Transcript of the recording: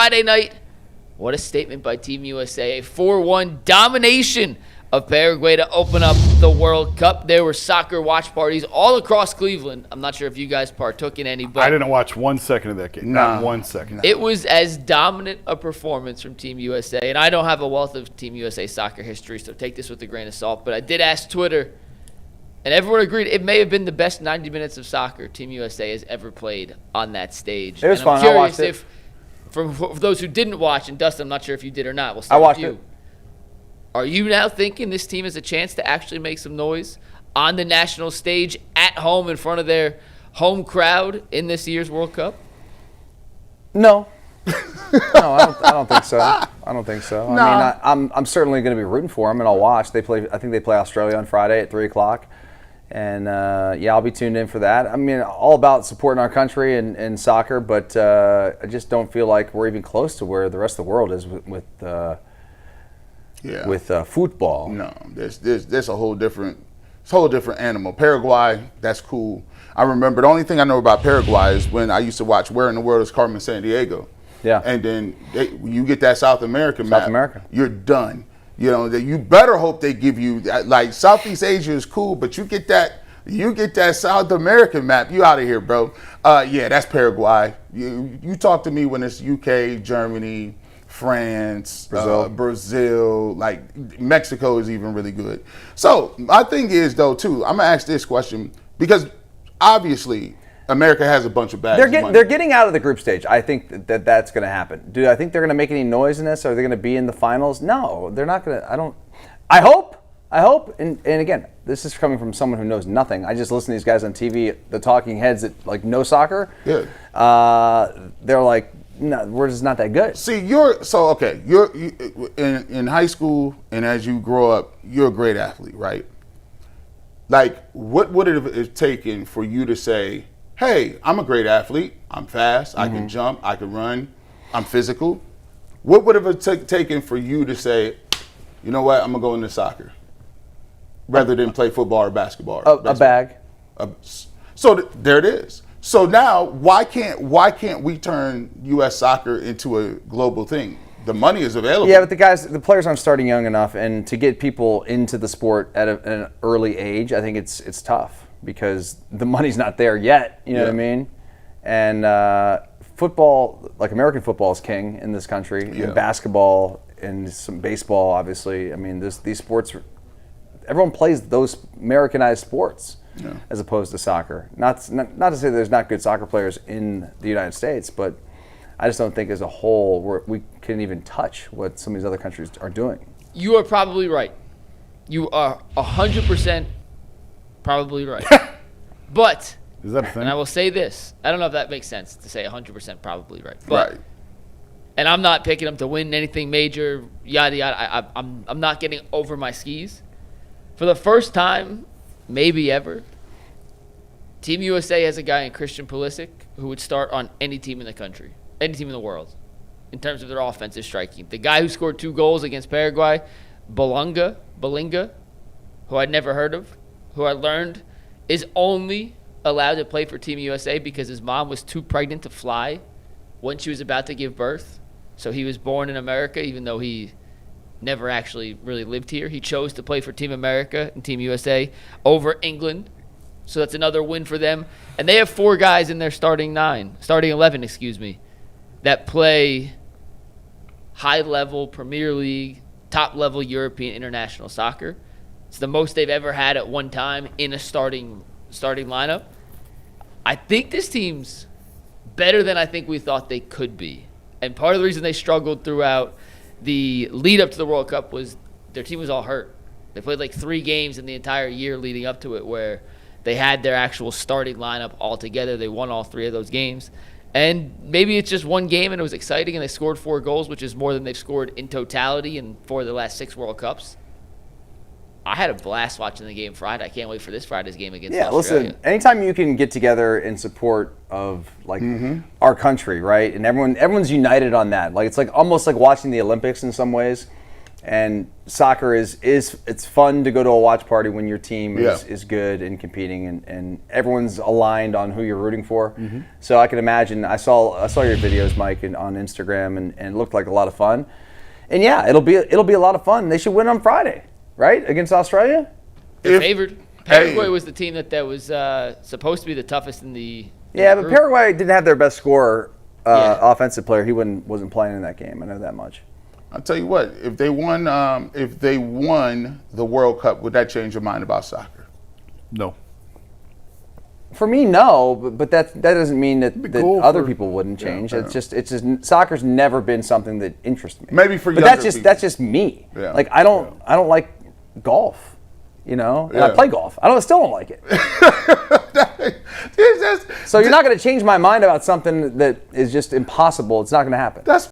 Friday night, what a statement by Team USA. A 4-1 domination of Paraguay to open up the World Cup. There were soccer watch parties all across Cleveland. I'm not sure if you guys partook in any, but I didn't watch 1 second of that game. Not 1 second. It was as dominant a performance from Team USA. And I don't have a wealth of Team USA soccer history, so take this with a grain of salt. But I did ask Twitter, and everyone agreed it may have been the best 90 minutes of soccer Team USA has ever played on that stage. It was fun. I'm I watched curious it. for those who didn't watch, and Dustin, I'm not sure if you did or not. We'll start I watched with you. it. Are you now thinking this team has a chance to actually make some noise on the national stage at home in front of their home crowd in this year's World Cup? No. No, I don't think so. I don't think so. No. I mean, I'm certainly going to be rooting for them, and I'll watch. I think they play Australia on Friday at 3:00, and yeah, I'll be tuned in for that. I mean, all about supporting our country and soccer, but I just don't feel like we're even close to where the rest of the world is with football. No, there's a whole different animal. Paraguay, that's cool. I remember the only thing I know about Paraguay is when I used to watch Where in the World is Carmen Sandiego. Yeah. And then when you get that South American map, America, you're done. You know, you better hope they give you like Southeast Asia is cool, but you get that South American map, you out of here, bro. Yeah, that's Paraguay. You talk to me when it's UK, Germany, France, Brazil, like Mexico is even really good. So my thing is though too, I'm gonna ask this question because obviously America has a bunch of bags. They're getting out of the group stage. I think that's going to happen. Do I think they're going to make any noise in this? Are they going to be in the finals? No, they're not going to. I hope. And again, this is coming from someone who knows nothing. I just listen to these guys on TV, the talking heads that like know soccer. Yeah. They're like, no, we're just not that good. See, you're in high school and as you grow up, you're a great athlete, right? Like, what would it have taken for you to say, hey, I'm a great athlete. I'm fast. I can jump. I can run. I'm physical. What would it have taken for you to say, you know what, I'm going to go into soccer rather than play football or basketball? A bag. So there it is. So now, why can't we turn U.S. soccer into a global thing? The money is available. Yeah, but the players aren't starting young enough, and to get people into the sport at an early age, I think it's tough because the money's not there yet. You know what I mean? And football, like American football, is king in this country. Yeah. And basketball and some baseball, obviously. I mean, these sports, everyone plays those Americanized sports. Yeah. As opposed to soccer. Not to say there's not good soccer players in the United States, but I just don't think as a whole we can even touch what some of these other countries are doing. You are probably right. You are 100% probably right. But, is that a thing? and I will say this, I don't know if that makes sense to say 100% probably right. But, right. And I'm not picking them to win anything major, yada, yada. I'm not getting over my skis. For the first time, maybe ever, Team USA has a guy in Christian Pulisic who would start on any team in the country, any team in the world, in terms of their offensive striking. The guy who scored 2 goals against Paraguay, Balinga, who I'd never heard of, who I learned is only allowed to play for Team USA because his mom was too pregnant to fly when she was about to give birth. So he was born in America, even though he never actually really lived here. He chose to play for Team America and Team USA over England. So that's another win for them. And they have 4 guys in their starting 11, that play high-level Premier League, top-level European international soccer. It's the most they've ever had at one time in a starting lineup. I think this team's better than I think we thought they could be. And part of the reason they struggled throughout the lead up to the World Cup was their team was all hurt. They played like 3 games in the entire year leading up to it where they had their actual starting lineup all together. They won all 3 of those games. And maybe it's just one game and it was exciting and they scored 4 goals, which is more than they've scored in totality in 4 of the last 6 World Cups. I had a blast watching the game Friday. I can't wait for this Friday's game against Australia. Listen, anytime you can get together in support of like our country, right? And everyone's united on that. Like it's like almost like watching the Olympics in some ways. And soccer it's fun to go to a watch party when your team Yeah. is good and competing, and everyone's aligned on who you're rooting for. So I can imagine. I saw your videos, Mike, on Instagram, and it looked like a lot of fun. And yeah, it'll be a lot of fun. They should win on Friday, right, against Australia. They're favored. Paraguay was the team that was supposed to be the toughest in the. Yeah, but group. Paraguay didn't have their best scorer, Yeah. offensive player. He wasn't playing in that game. I know that much. I'll tell you what, if they won the World Cup, would that change your mind about soccer? No. For me, no, but that doesn't mean that cool other for- people wouldn't change. It's just soccer's never been something that interests me. Maybe for but younger that's just me. Yeah. Like I don't like golf, and I play golf. I still don't like it. So you're not going to change my mind about something that is just impossible. It's not going to happen. That's